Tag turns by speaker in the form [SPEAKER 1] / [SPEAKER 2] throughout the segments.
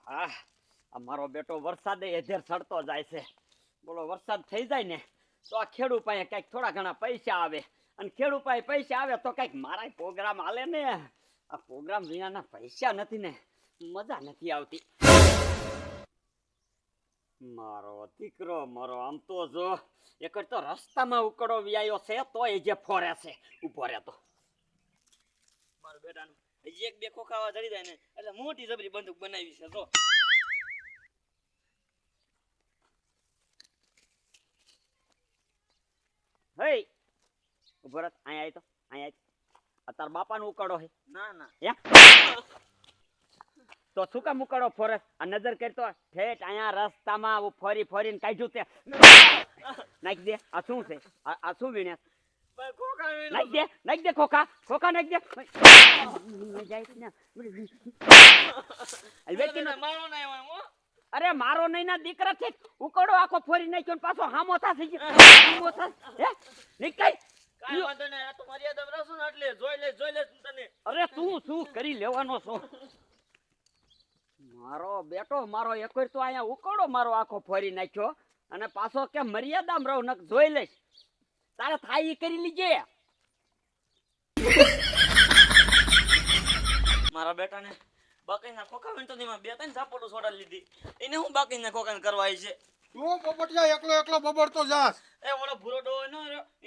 [SPEAKER 1] મારો બેટો વરસાદે એધેર સડતો જાય છે. બોલો વરસાદ થઈ જાય ને તો આ ખેડૂત પાસે કઈક થોડા ઘણા પૈસા આવે અને ખેડૂત પાસે પૈસા આવે તો કઈક મારા પ્રોગ્રામ હાલે ને. આ પ્રોગ્રામ વિનાના પૈસા નથી ને મજા નથી આવતી. મારો દીકરો મારો આમ તો જો એક તો રસ્તામાં ઉકળો વ્યાયો છે તો એ જે ફોરે છે ઉભો રહેતો. મારો બેટાનું એક બે ખોખાવા ચડી જાય ને એટલે મોટી જબરી બંદૂક બનાવી છે જો. હે ઉભો રહ, અહીંયા આવી તો અહીંયા તાર બાપાનો ઉકળો હે? ના ના તો શું કામ ઉકળો ફોરસ? આ નજર કરતો ઠેઠ અહીંયા રસ્તામાં ફરી ફરીને કાઢ્યું તે નાખી દે. આ શું છે? આ શું વીણે? નાખી દે ખોખા નાખી દે. અરે મારો નહીં ના દીકરા છે ઉકળો આખો ફોરી નાખ્યો ને પાછો હામો થા થઈ ગયો. અરે તું શું કરી લેવાનો છો? મારો બેટો મારો એક તો અહીંયા ઉકળો મારો આખો ફોરી નાખ્યો અને પાછો કે મર્યાદામાં રહો નક જોઈ લઈશ. તારે થાય કરી લીજે. મારા બેટાને બાકીના ખોખા વિનતો નીમાં બે ત્રણ ઝાપડો સોડા લીધી એને હું બાકીના ખોખાને કરવા આવી છે.
[SPEAKER 2] તું પોપટિયા એકલો બબડતો જાસ.
[SPEAKER 1] એ ઓલો ભૂરો ડો ન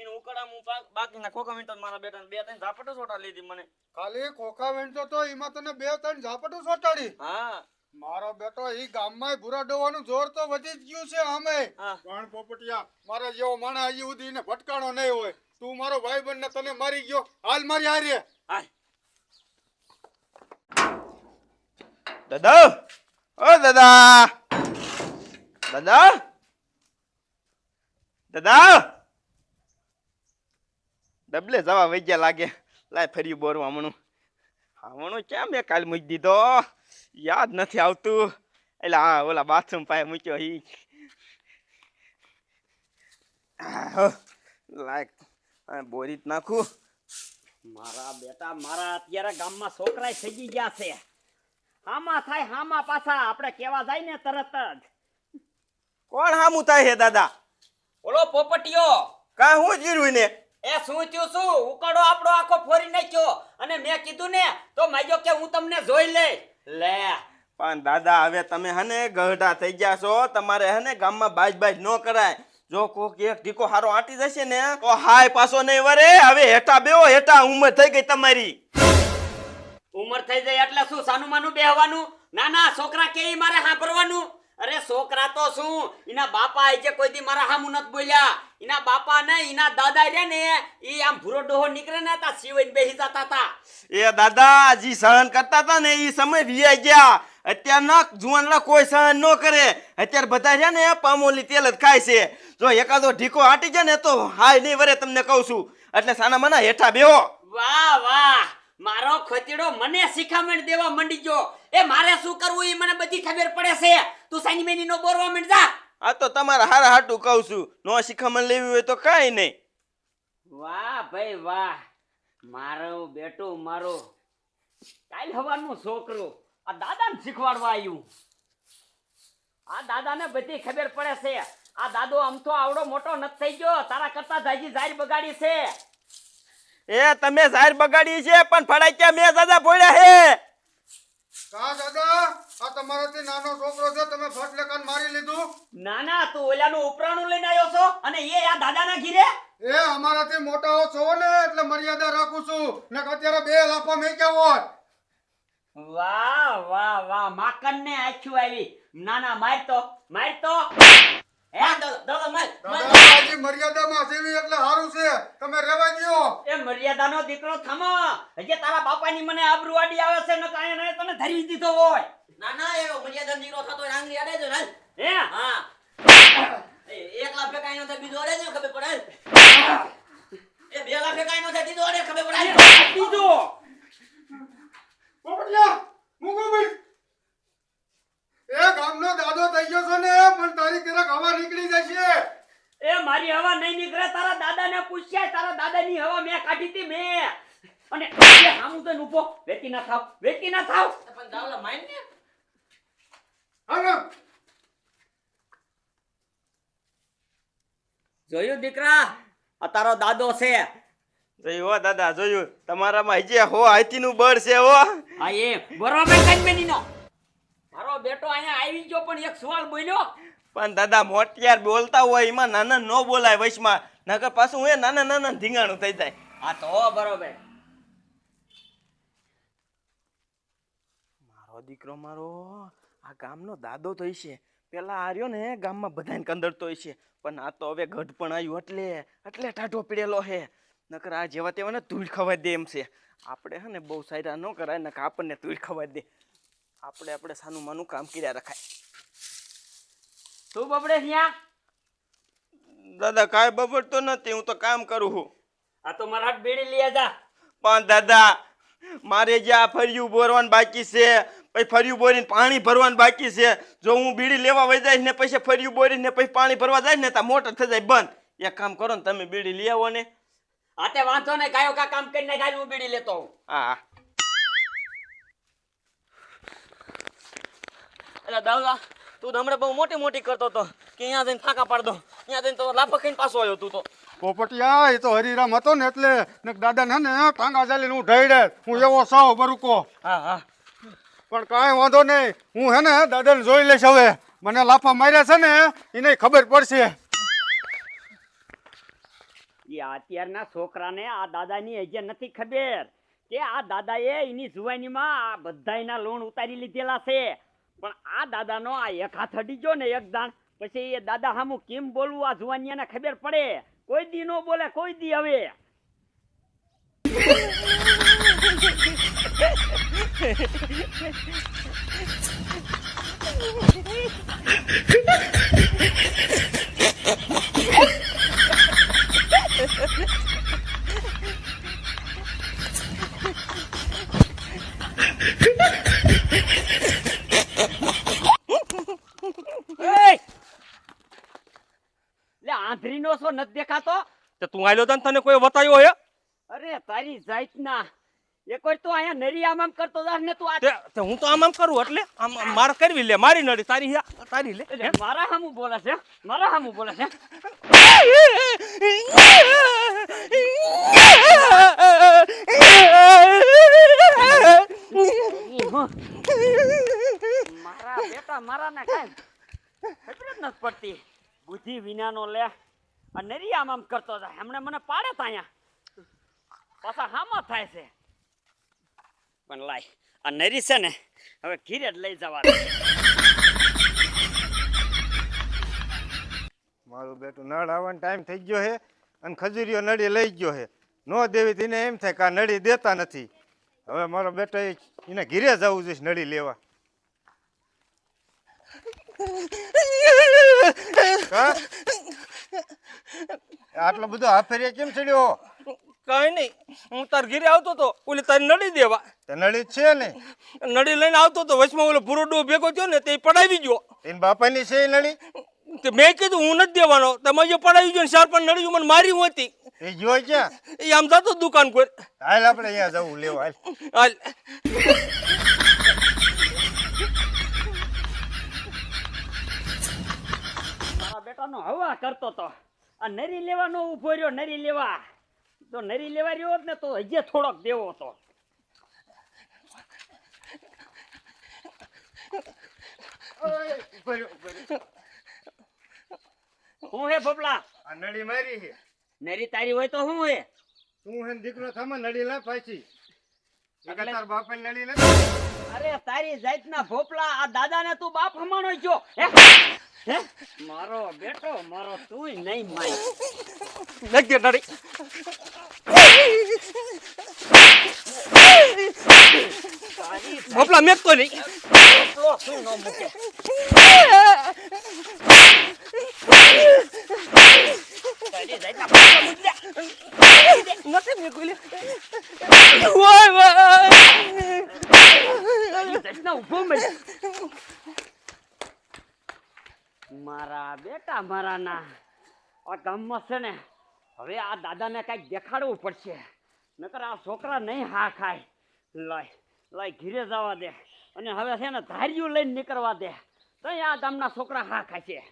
[SPEAKER 1] એને ઉકળા હું બાકીના ખોખા વિનતો મારા બેટાને બે ત્રણ ઝાપડો સોડા લીધી મને.
[SPEAKER 2] ખાલી ખોખા વેણતો તો એમાં તને બે ત્રણ ઝાપટું સોટાડી.
[SPEAKER 1] હા
[SPEAKER 2] મારો બેટો ઈ ગામમાં ભૂરા ડોવાનું જોર તો વધી જ ગયું છે આમે. પણ પોપટિયા મારા જેવો માણા હજી સુધી એને ભટકાણો નહીં હોય. તું મારો ભાઈ બંને તને મારી ગયો હાલ મારી હારે.
[SPEAKER 1] હાય
[SPEAKER 3] દાદા ઓ દાદા ડબલે જવા વૈયા લાગે. લાય ફરી બોરવા મણું હાવણું કેમ મેં કાલ મૂકી દીધો યાદ નથી આવતું. એટલે હા ઓલા બાથરૂમ પાસે મૂક્યો ઈ લાય બોરી જ નાખું.
[SPEAKER 1] મારા બેટા મારા અત્યારે ગામમાં છોકરા સજી ગયા છે. હામાં થાય હામાં પાછા આપણે કેવા જાય ને તરત જ.
[SPEAKER 3] કોણ હામું થાય હે દાદા?
[SPEAKER 1] ઓલો પોપટિયો.
[SPEAKER 3] કા હું જીરું ને?
[SPEAKER 1] એ શું થયું? શું ઉકળો આપણો આખો ફોરી નાખ્યો અને મેં કીધું ને તો માગ્યો કે હું તમને જોઈ લઈ લે.
[SPEAKER 3] પણ દાદા હવે તમે હને ગઢા થઈ ગયા છો. તમારે હને ગામમાં બાજ ન કરાય. જો કોક એક ઢીકો હારો આંટી જશે ને તો હાય પાછો નહીં વરે. હવે હેઠા બેહો હેઠા ઉંમર થઈ ગઈ તમારી.
[SPEAKER 1] ઉંમર થઈ જાય એટલે શું સાનું માનું બેહવાનું? ના છોકરા કે મારે સાંભળવાનું. અરે છોકરા તો શું એના બાપા જે કોઈ દી મારા હામું નથી બોલ્યા. એના બાપા ને એના દાદા રે ને ઈ આમ ભૂરો ડોહો નીકળે ને તા સીવઈને બેહી જતા હતા.
[SPEAKER 3] એ દાદા જી સહન કરતા હતા ને ઈ સમય વીઆઈ ગયા. અત્યારના જુવાનડા કોઈ સહન ન કરે. અત્યારે બધા છે ને પામોલી તેલ જ ખાય છે. જો એકાદો ઢીકો આટી જાય ને તો હાય નહીં વરે તમને કહું છું. એટલે સાના મના હેઠા બેહો.
[SPEAKER 1] વાહ મારો ખોતીડો મને શિખામણ દેવા માંડી ગયો. એ મારે શું કરવું એ મને બધી ખબર પડે છે. તું સાની મેની નો બોરવા માંડ જા.
[SPEAKER 3] આ તો તમારા હારા હાટું કહું છું. નો શિખામણ લેવી હોય તો કાઈ નહીં.
[SPEAKER 1] વાહ ભાઈ વાહ મારો બેટો મારો કાલ હવાનું છોકરું આ દાદાને શીખવાડવા આવ્યું. આ દાદાને બધી ખબર પડે છે. આ દાદો આમ તો આવડો મોટો નથી થઈ ગયો. તારા કરતા જાજી જારી બગાડી છે.
[SPEAKER 3] એ તમે જાહેર બગાડી છે પણ ફડાક્યા મેં દાદા બોલ્યા હે.
[SPEAKER 2] કા દાદા આ તમારાથી નાનો છોકરો છે તમે ફટલેકાન મારી લીધું.
[SPEAKER 1] ના તું ઓલાનું ઉપરાણું લઈને આવ્યો છો અને એ આ દાદાના ઘીરે.
[SPEAKER 2] એ અમારાથી મોટાઓ છો ને એટલે મર્યાદા રાખું છું. ને અત્યારે બે લાફા મેક્યા હોત.
[SPEAKER 1] વાહ માકન ને આખ્યું આવી. ના માર તો હે દાદા માર.
[SPEAKER 2] દાદાજી મર્યાદામાં સેવી એટલે સારું છે. તમે રહેવા દ્યો.
[SPEAKER 1] એ મર્યાદાનો દીકરો થમો. હજી તારા બાપાની મને આબરૂ આડી આવે છે ને કાંઈ ને તને ધરી દીધો હોય. ના એ મર્યાદાનો દીકરો થતો આંગળી આડે જો ને. હે હા એક લાખ કાંઈ નો થાય બીજો આડે જો ખબર પડે. એ બે લાખ કાંઈ નો થાય દીધો આડે ખબર પડે. દીધો
[SPEAKER 2] પોપટિયા મુકો ભાઈ. એ ગામનો દાદો થઈ ગયો છો ને પણ તારી કેરક હવા નીકળી જશે.
[SPEAKER 1] એ મારી હવા નહીં નીકળે. તારા દાદાને પૂછ્યા તારા દાદાની હવા મેં કાઢી હતી મેં. અને હામું તો ઉભો વેતી ના થાવ પણ દાવલા માઈન ને
[SPEAKER 2] હાલો.
[SPEAKER 1] જોયું દીકરા આ તારો દાદો છે.
[SPEAKER 3] જોયું હો દાદા, જોયું તમારામાં હજી હો હાથીનું બળ છે હો.
[SPEAKER 1] હા એ બરોબર કંજમેનીનો મારો બેટો અહીંયા આવી ગયો પણ એક સવાલ બોલ્યો.
[SPEAKER 3] પણ દાદા મોટિયાર બોલતા હોય એમાં નાના ન બોલાય વચમાં, નકર પાછું હું નાના નાના ધીંગાણું થઈ જાય.
[SPEAKER 1] હા તો બરોબર.
[SPEAKER 3] મારો દીકરો મારો આ ગામનો દાદો તો છે. પેલા આર્યો ને ગામમાં બધાને કંદરતો છે, પણ આ તો હવે ગઢ પણ આવ્યું એટલે ટાઢો પીડેલો હે. નકર આ જેવા તેવાને ધૂળ ખવાઈ દે એમ છે. આપણે હે ને બહુ સાયરા ન કરાય, નકર આપણને ધૂળ ખવાઈ દે. આપણે સાનું માનું કામ કર્યા રખાય.
[SPEAKER 1] તું બબડે ત્યાં?
[SPEAKER 3] દાદા કાંઈ બબડતો નથી, હું તો કામ કરું છું.
[SPEAKER 1] આ તો મારા હાથ બેડી લઈ જા.
[SPEAKER 3] પણ દાદા મારે જ્યાં ફર્યું બોરવાનું બાકી છે, પછી ફર્યું બોરીને પાણી ભરવાનું બાકી છે. જો હું બીડી લેવા વઈ જાય ને પછી ફર્યું બોરીને પછી પાણી ભરવા જાય ને તો મોટર થઈ જાય બંધ. એક કામ કરો ને, તમે બીડી લઈ આવો ને.
[SPEAKER 1] આતે વાંધો ને કાયો કા કામ કરીને ખાલી હું બીડી લેતો હું.
[SPEAKER 3] હા
[SPEAKER 1] એટલે દાદા તું તો હમણાં બહુ મોટી મોટી કરતો હતો કે અહીંયા જઈને ફાંકા પાડ દો, અહીંયા જઈને તો લાફા ખાઈને પાછો આવ્યો તું તો.
[SPEAKER 2] પોપટિયા એ તો હરિરામ હતો ને એટલે ને દાદા ને ટાંગા ચાલીને હું ઢળે, હું એવો સાવ બરુકો.
[SPEAKER 1] હા હા
[SPEAKER 2] પણ કાંઈ વાંધો નહીં, હું હે ને દાદાને જોઈ લઈશ. હવે મને લાફા માર્યા છે ને એને ખબર પડશે.
[SPEAKER 1] એ અત્યારના છોકરાને આ દાદાની હજી નથી ખબર કે આ દાદાએ એની જુવાનીમાં આ બધાયના લોન ઉતારી લીધેલા છે. પણ આ દાદાનો આ એક હાથ અડી ગયો ને એક દાણ, પછી એ દાદા સામું કેમ બોલવું આ જુવાનીને ખબર પડે. કોઈ દી નો બોલે, કોઈ દી. હવે આંધળી નો છો નથી દેખાતો?
[SPEAKER 4] તે તું આયલો તને તને કોઈ બતાવ્યો હે?
[SPEAKER 1] અરે તારી જાતના એક વાર તો અહીંયા નરી આમ આમ કરતો જાસ ને તું આ
[SPEAKER 4] તે હું તો આમ કરું એટલે આમ મારે કરવી લે, મારી નડી તારી તારી લે.
[SPEAKER 1] એટલે મારા સામું બોલે છે, મારા સામું બોલે છે. મારા બેટા મારા ને કઈ ખબર જ નથી પડતી. બુદ્ધિ વિનાનો લે આ નરી આમ આમ કરતો જાય. હમણાં મને પાડે તા અહીંયા પાછા હામાં થાય છે. પણ લાય આ નરી છે ને હવે ઘીરે જ લઈ જવા દે.
[SPEAKER 2] મારું બેટું નળ આવવાનો ટાઈમ થઈ ગયો હે અને ખજૂરીઓ નળી લઈ ગયો હે. નો દેવી તેને એમ થાય કે આ નળી દેતા નથી. હવે મારો બેટો એને ઘીરે જવું જોઈએ નળી લેવા. આટલો બધો હાફેરિયા કેમ ચડ્યો?
[SPEAKER 4] કઈ નહીં, હું તાર ઘીરે આવતો તો ઓલી તારી નડી દેવા.
[SPEAKER 2] તે નળી છે ને,
[SPEAKER 4] નડી લઈને આવતો તો વચમાં ઓલો ભૂરો ડો ભેગો થયો ને તે પડાવી ગયો.
[SPEAKER 2] એની બાપાની છે એ નળી?
[SPEAKER 4] તે મેં કીધું હું નથી દેવાનો, તમે જે પડાવી ગયો ને 4-5 નડી મને મારી હતી.
[SPEAKER 2] એ જોઈ ક્યાં?
[SPEAKER 4] એ આમ જતો દુકાન કોઈ.
[SPEAKER 2] હાલ આપણે અહીંયા જવું લેવા.
[SPEAKER 4] હાલ
[SPEAKER 1] મારા બેટાનો હવા કરતો તો આ નરી લેવાનો ઉભો રહ્યો. નરી લેવા તો નરી લેવા રહ્યો ને તો હજી થોડોક દેવો હતો. હું હે ભોપલા?
[SPEAKER 2] આ નળી મારી છે.
[SPEAKER 1] નરી તારી હોય તો હું હે?
[SPEAKER 2] તું હે દીકરો થામાં નળી લે પાછી.
[SPEAKER 1] એટલે-
[SPEAKER 2] તાર બાપાની નળી નથી?
[SPEAKER 1] અરે તારી જાતના ભોપલા આ દાદાને તું બાપ હમાણો છો હે? હે મારો બેટો મારો તુંય નહીં માય.
[SPEAKER 4] લઈ નડી.
[SPEAKER 1] તારી
[SPEAKER 4] ભોપલા મેં તો નહીં.
[SPEAKER 1] ભોપલો શું ન મૂકે. તારી જાતના ભોપલા મૂકી દે.
[SPEAKER 4] નથી મેં કોઈ લે. ઓય ઓય.
[SPEAKER 1] તારી જાતના ઊભો મળી. મારા બેટા મારા ના આ ગામમાં છે ને હવે આ દાદાને કઈક દેખાડવું પડશે, નકર આ છોકરા નહીં હા ખાય. લાય લાય ઘીરે જવા દે અને હવે છે ને ધાર્યું લઈને નીકળવા દે. તો આ ગામના છોકરા હા ખાશે.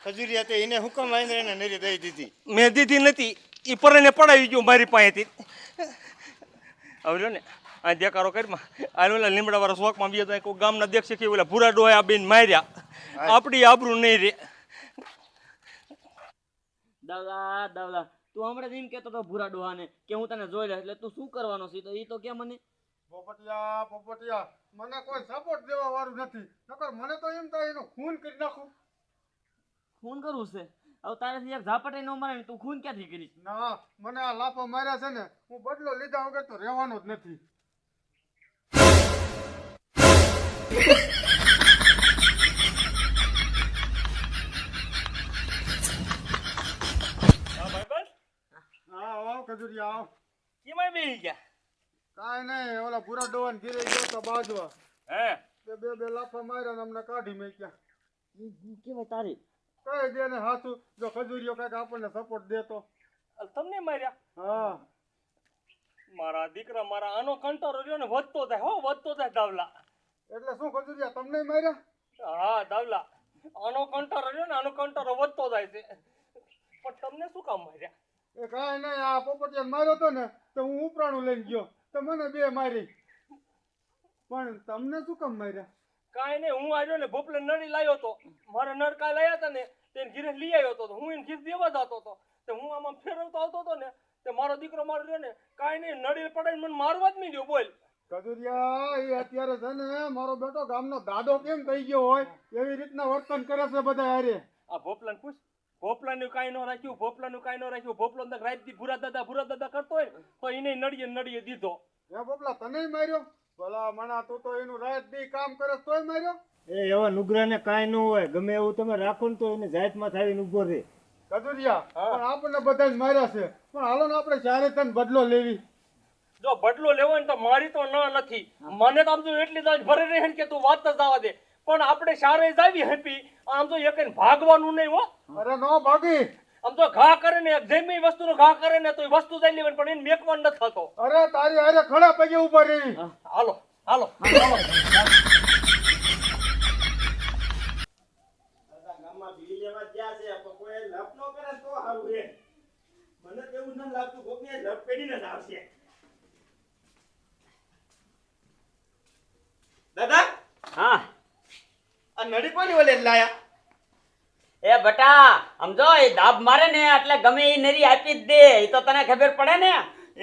[SPEAKER 2] ખજૂરિયા તે એને હુકમ આવીને એને નરી દઈ દીધી.
[SPEAKER 4] મેં દીધી નથી, એ પરને પડાવી ગયો મારી પાસેથી. હવે ને આ દેકારો કરીમાં આ ઓલા લીમડા વાળા શોખમાં બી હતા કોઈ ગામના દેખશે કે ઓલા ભૂરા ડોહા આ બેન માર્યા, આપણી આબરૂ નહીં રે.
[SPEAKER 1] દાવલા દાવલા તું હમણાં એમ કહેતો હતો ભૂરા ડોહાને કે હું તને જોઈ લે, એટલે તું શું કરવાનો છે? તો એ તો કે મને
[SPEAKER 2] પોપટિયા પોપટિયા મને કોઈ સપોર્ટ દેવા વાળું નથી, નકર મને તો એમ થાય એનું ખૂન કરી નાખું.
[SPEAKER 1] ફોન કરવું છે? હવે તારાથી એક ઝાપટે ન મારે ને તું ખૂન ક્યાંથી કરીશ?
[SPEAKER 2] ના મને આ લાફા માર્યા છે ને, હું બદલો લીધા વગર તો રહેવાનો જ નથી. હા આવ ખજૂરિયા આવ.
[SPEAKER 4] કેમાં બેસી ગયા?
[SPEAKER 2] કાંઈ નહીં, ઓલા ભૂરા ડોવાને ઘીરે ગયો તો બાજવા.
[SPEAKER 4] હે
[SPEAKER 2] બે લાફા માર્યા ને અમને કાઢી મેક્યા.
[SPEAKER 1] કેવાય તારી
[SPEAKER 2] કઈ દે ને હાથું, જો ખજૂરિયો કઈક આપણને સપોર્ટ દેતો.
[SPEAKER 4] તમને માર્યા?
[SPEAKER 2] હા
[SPEAKER 4] મારા દીકરા, મારા આનો કંટારો રહ્યો ને વધતો જાય, હો વધતો જાય દાવલા.
[SPEAKER 2] એટલે શું ખજૂરિયા તમને માર્યા?
[SPEAKER 4] હા દાવલા, આનો કંટારો રહ્યો ને આનો કંટારો વધતો જાય છે, પણ તમને શું કામ માર્યા?
[SPEAKER 2] એ કાંઈ નહીં, આ પોપટિયાને માર્યો તો ને તો હું ઉપરાણું લઈને ગયો તો મને બે મારી. પણ તમને શું કામ માર્યા?
[SPEAKER 4] કાંઈ નહીં, હું આવ્યો ને ભોપલે નળી લાવ્યો હતો, મારા નળ કાંઈ લાવ્યા હતા ને તેને ઘીરે લઈ આવ્યો હતો, હું એને ઘીર દેવા જતો હતો, તે હું આમાં ફેરવતો આવતો હતો ને તે મારો દીકરો મારો રહ્યો ને કાંઈ નહીં નળી પડાઈને મને મારવા જ નહીં દો. બોલ
[SPEAKER 2] ખજૂરિયા, એ અત્યારે છે ને મારો બેટો ગામનો દાદો કેમ થઈ ગયો હોય એવી રીતના વર્તન કરે છે બધા હારે.
[SPEAKER 4] આ ભોપલાને પૂછ, ભોપલાનું કાંઈ ન રાખ્યું, ભોપલાનું કાંઈ ન રાખ્યું. ભોપલો રાતથી ભૂરા દાદા કરતો હોય તો એને નળીએ દીધો.
[SPEAKER 2] હે પોપલા તને માર્યો? ભલા મણા તું તો એનું રાત દી કામ કરે તોય માર્યો?
[SPEAKER 5] એ એવા નુગરાને કાંઈ ન હોય, ગમે એવું તમે રાખો ને તો એને જાતમાં થાવીને ઊભો રહે.
[SPEAKER 2] ખજૂરિયા પણ આપણને બધા જ માર્યા છે, પણ હાલો ને આપણે ચારે તને બદલો લેવી.
[SPEAKER 4] જો બદલો લેવો ને તો મારી તો નથી, મને તો આમ તો એટલી જ ભરે રહે ને કે તું વાત જ જવા દે, પણ આપણે સારે જાવી હેપી. આમ તો એક ભાગવાનું નહીં હો.
[SPEAKER 2] અરે નો ભાગી,
[SPEAKER 4] આમ તો ઘા કરે ને જેમી વસ્તુનો ઘા કરે ને તો એ વસ્તુ જઈ લેવાની, પણ એને મેકવાન નથી થતો.
[SPEAKER 2] અરે તારી હારે ખડા પગે ઉભા રહી.
[SPEAKER 4] હાલો હાલો
[SPEAKER 3] ગામમાં બીડી લેવા ગયા છે પણ કોઈ લપ ન કરે તો સારું છે. મને તો એવું ન લાગતું કોકને લપ પેડીને જ આવશે. દાદા
[SPEAKER 1] હા
[SPEAKER 3] આ નડી કોની ઓલે લાયા?
[SPEAKER 1] એ બટા સમજો એ દાબ મારે ને એટલે ગમે એ નરી આપી જ દે, એ તો તને ખબર પડે ને.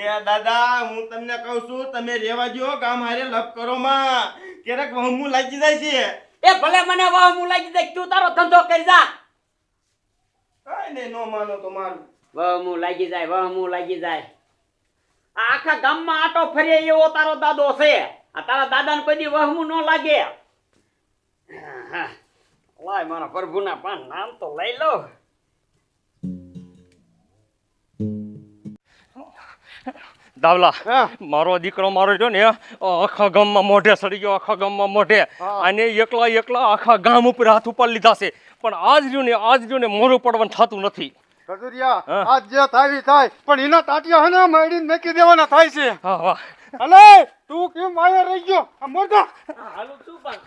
[SPEAKER 3] એ દાદા હું તમને કહું છું તમે રેવા જો, ગામ હારે લપ કરો માં, ક્યારેક વહમું લાગી જાય છે.
[SPEAKER 1] એ ભલે મને વહમું લાગી જાય, તું તારો ધંધો કરી જા.
[SPEAKER 3] કાઈ નહીં, નો માનો તો મારું.
[SPEAKER 1] વહમું લાગી જાય, વહમું લાગી જાય. આ આખા ગામમાં આટો ફરે એવો તારો દાદો છે, આ તારા દાદાને કોઈ દી વહમું ન લાગે. લાય મારા પ્રભુના પાન નામ તો લઈ લો.
[SPEAKER 4] દાવલા, મારો દીકરો મારો જો ને આખા ગામમાં મોઢે સડી ગયો, આખા ગામમાં મોઢે, અને એકલા આખા ગામ ઉપર હાથ ઉપર લીધા છે, પણ આજ રહ્યું ને મોઢું પડવાનું થતું નથી.
[SPEAKER 2] ખજૂરિયા આજ જે થાય થાય, પણ એના ટાટિયા હે ને મેડીને મેકી દેવાના થાય છે.
[SPEAKER 4] હા વાહ,
[SPEAKER 2] અલે તું કેમ આયા રહી ગયો? આ મોઢા
[SPEAKER 1] હાલું શું પણ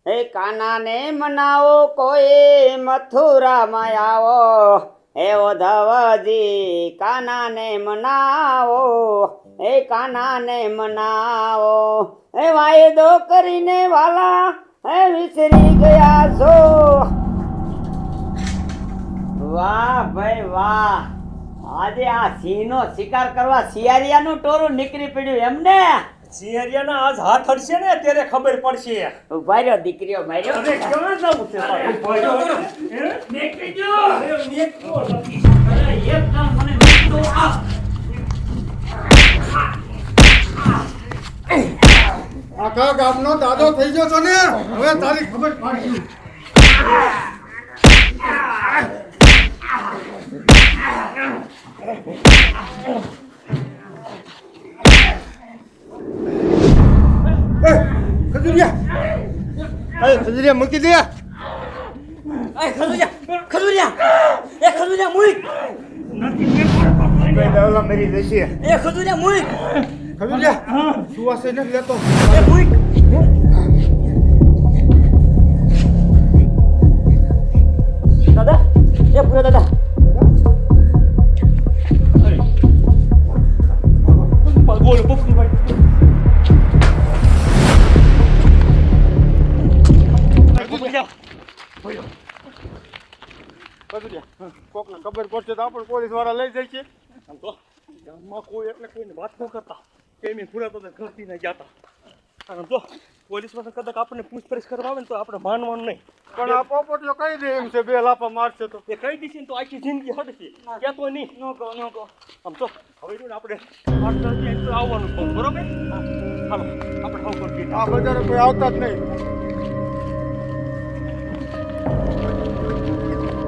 [SPEAKER 1] હે કાનાને મનાવો કોઈ મથુરામાં આવો, હે ઉદ્ધવજી કાનાને મનાવો, હે કાનાને મનાવો, હે વાયદો કરીને વાલા હે વિસરી ગયા છો. વાહ ભાઈ વાહ, આજે આ સિંહનો શિકાર કરવા શિયાળિયાનું ટોરું નીકળી પડ્યું એમને.
[SPEAKER 4] સિંહરિયાના આજ હાથ હડશે ને ત્યારે ખબર પડશે.
[SPEAKER 1] ઉભા રહ્યો દીકરીઓ માર્યો.
[SPEAKER 4] અરે ક્યાં જવું છે તારે? ઉભા રહ્યો.
[SPEAKER 1] નીકળી ગયો. અરે નીકળો નથી. અરે એક કામ મને નીકળો આ.
[SPEAKER 2] આખા ગામનો દાદો થઈ ગયો છો ને, હવે તારી ખબર પાડી. ખજૂરિયા મૂકી દે.
[SPEAKER 1] ખજૂરિયા, એ ખજૂરિયા મૂક.
[SPEAKER 5] કઈ દવલા મરી જશે.
[SPEAKER 1] એ ખજૂરિયા મુઈ
[SPEAKER 2] ખજૂરિયા સુવાસે નથી લેતો.
[SPEAKER 1] એ મુઈ દાદા એ પૂરા દાદા
[SPEAKER 4] બોલો પપ્પુભાઈ
[SPEAKER 2] ખજૂરિયા કોકને ખબર પડશે તો આપણે પોલીસ વાળા લઈ જાય છે.
[SPEAKER 4] આમ તો ગામમાં કોઈ એટલે કોઈને વાત ન કરતા કે મેં પૂરા તો ઘરથી નહીં જતા આમ તો પોલીસ વાળા કદાચ આપણને પૂછપરછ કરવા આવે ને તો આપણે માનવાનું નહીં
[SPEAKER 2] પણ આ પોપટીઓ કહી દે એમ છે 2 લાફા મારશે તો.
[SPEAKER 4] એ કહી દીધી ને તો આખી જિંદગી હટશે કહેતો નહીં ન કહો આમ તો હવે જો ને આપણે 8 તારીખે આવવાનું બરોબર હાલો આપણે હવે
[SPEAKER 2] આ બજારે કોઈ આવતા જ નહીં.